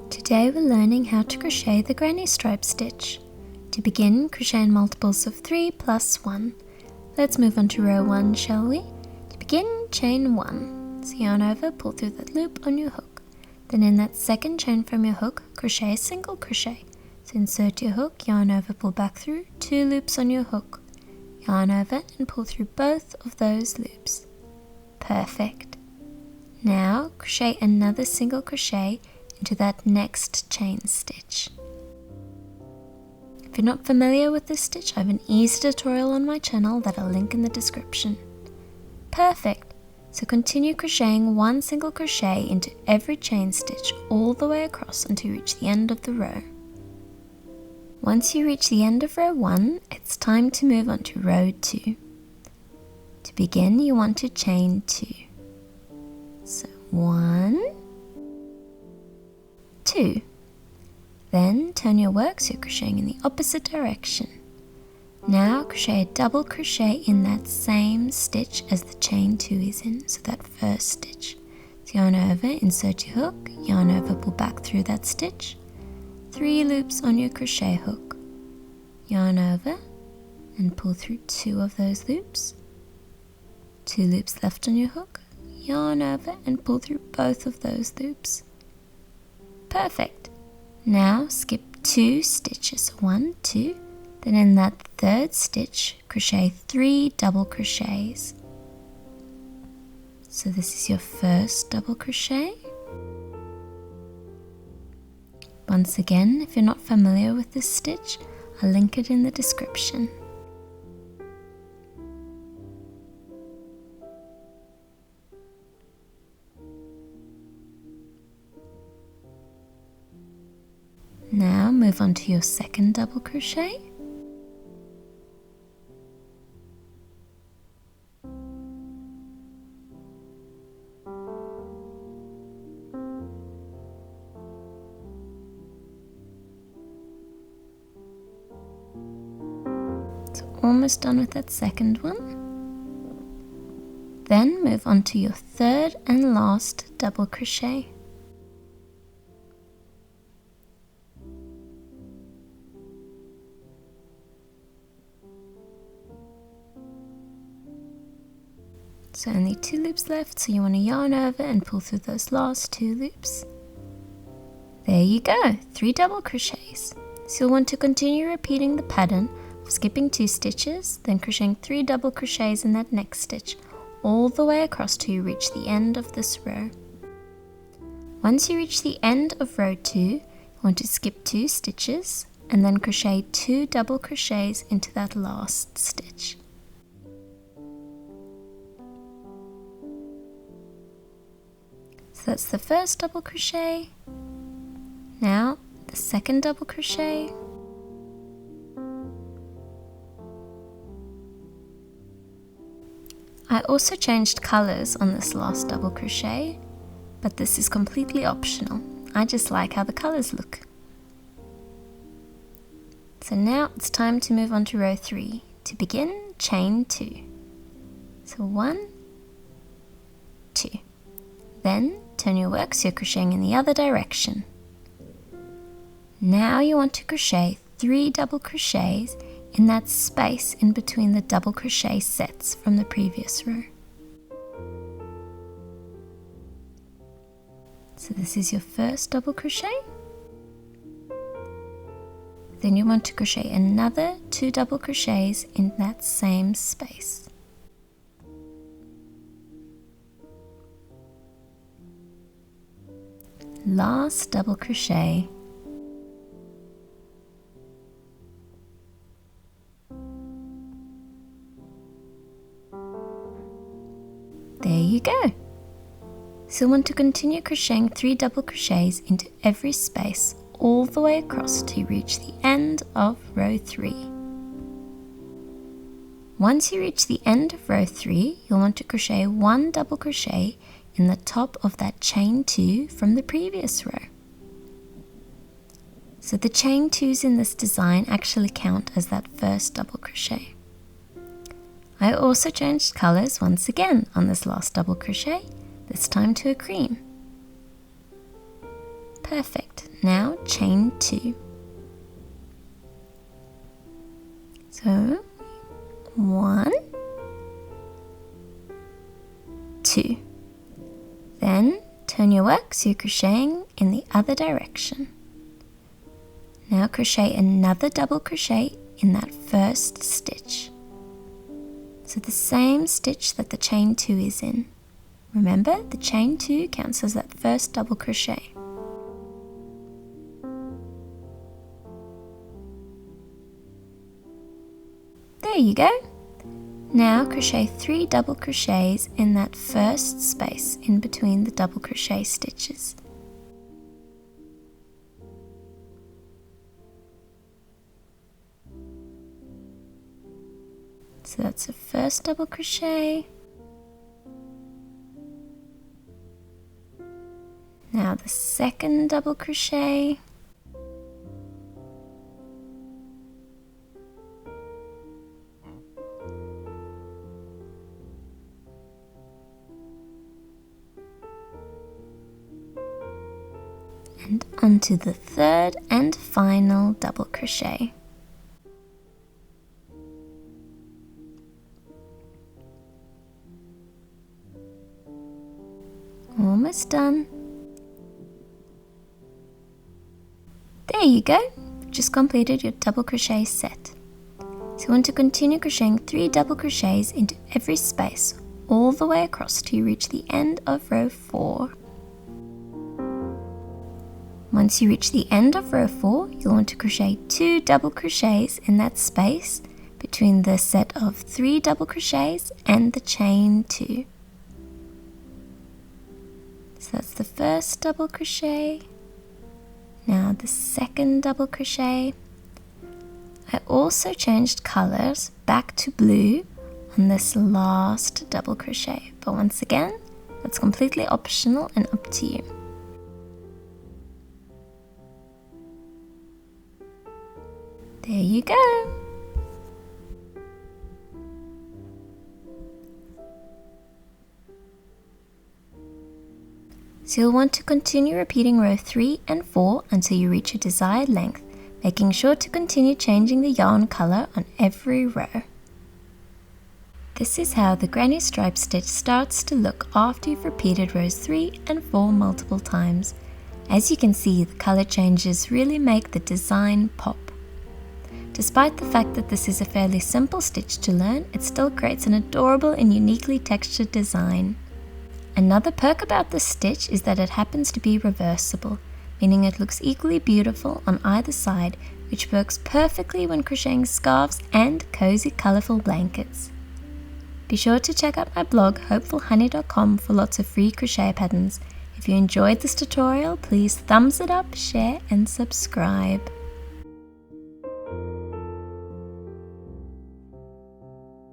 Today we're learning how to crochet the granny stripe stitch. To begin, crochet in multiples of 3 plus 1. Let's move on to row 1, shall we? To begin, chain 1. So yarn over, pull through that loop on your hook. Then in that second chain from your hook, crochet a single crochet. So insert your hook, yarn over, pull back through, 2 loops on your hook. Yarn over and pull through both of those loops. Perfect. Now crochet another single crochet into that next chain stitch. If you're not familiar with this stitch, I have an easy tutorial on my channel that I'll link in the description. Perfect. So continue crocheting one single crochet into every chain stitch all the way across until you reach the end of the row. Once you reach the end of row 1, it's time to move on to row 2. To begin, you want to chain 2. So 1, 2. Then turn your work so you're crocheting in the opposite direction. Now crochet a double crochet in that same stitch as the chain 2 is in, so that first stitch. So yarn over, insert your hook, yarn over, pull back through that stitch. 3 loops on your crochet hook. Yarn over and pull through 2 of those loops. 2 loops left on your hook. Yarn over and pull through both of those loops. Perfect. Now skip 2 stitches, 1, 2, then in that third stitch crochet 3 double crochets. So this is your first double crochet. Once again, if you're not familiar with this stitch, I'll link it in the description. Now move on to your second double crochet. So almost done with that second one. Then move on to your third and last double crochet. So only 2 loops left, so you want to yarn over and pull through those last 2 loops. There you go, 3 double crochets. So you'll want to continue repeating the pattern of skipping 2 stitches, then crocheting 3 double crochets in that next stitch, all the way across till you reach the end of this row. Once you reach the end of row 2, you want to skip 2 stitches, and then crochet 2 double crochets into that last stitch. So that's the first double crochet. Now the second double crochet. I also changed colors on this last double crochet, but this is completely optional. I just like how the colors look. So now it's time to move on to row 3. To begin, chain 2. So 1, 2. Then turn your work so you're crocheting in the other direction. Now you want to crochet 3 double crochets in that space in between the double crochet sets from the previous row. So this is your first double crochet. Then you want to crochet another 2 double crochets in that same space. Last double crochet. There you go. So you want to continue crocheting 3 double crochets into every space all the way across to reach the end of row 3. Once you reach the end of row 3, you'll want to crochet 1 double crochet in the top of that chain 2 from the previous row. So the chain 2s in this design actually count as that first double crochet. I also changed colors once again on this last double crochet, this time to a cream. Perfect. Now chain 2. So 1, 2. Then turn your work so you're crocheting in the other direction. Now crochet another double crochet in that first stitch. So the same stitch that the chain 2 is in. Remember, the chain 2 counts as that first double crochet. There you go. Now crochet 3 double crochets in that first space in between the double crochet stitches. So that's the first double crochet. Now the second double crochet. And onto the third and final double crochet. Almost done. There you go, just completed your double crochet set. So you want to continue crocheting 3 double crochets into every space all the way across till you reach the end of row 4. Once you reach the end of row 4, you'll want to crochet 2 double crochets in that space between the set of 3 double crochets and the chain 2. So that's the first double crochet. Now the second double crochet. I also changed colors back to blue on this last double crochet, but once again, that's completely optional and up to you. There you go. So you'll want to continue repeating row 3 and 4 until you reach a desired length, making sure to continue changing the yarn colour on every row. This is how the granny stripe stitch starts to look after you've repeated rows 3 and 4 multiple times. As you can see, the colour changes really make the design pop. Despite the fact that this is a fairly simple stitch to learn, it still creates an adorable and uniquely textured design. Another perk about this stitch is that it happens to be reversible, meaning it looks equally beautiful on either side, which works perfectly when crocheting scarves and cozy colourful blankets. Be sure to check out my blog hopefulhoney.com for lots of free crochet patterns. If you enjoyed this tutorial, please thumbs it up, share and subscribe.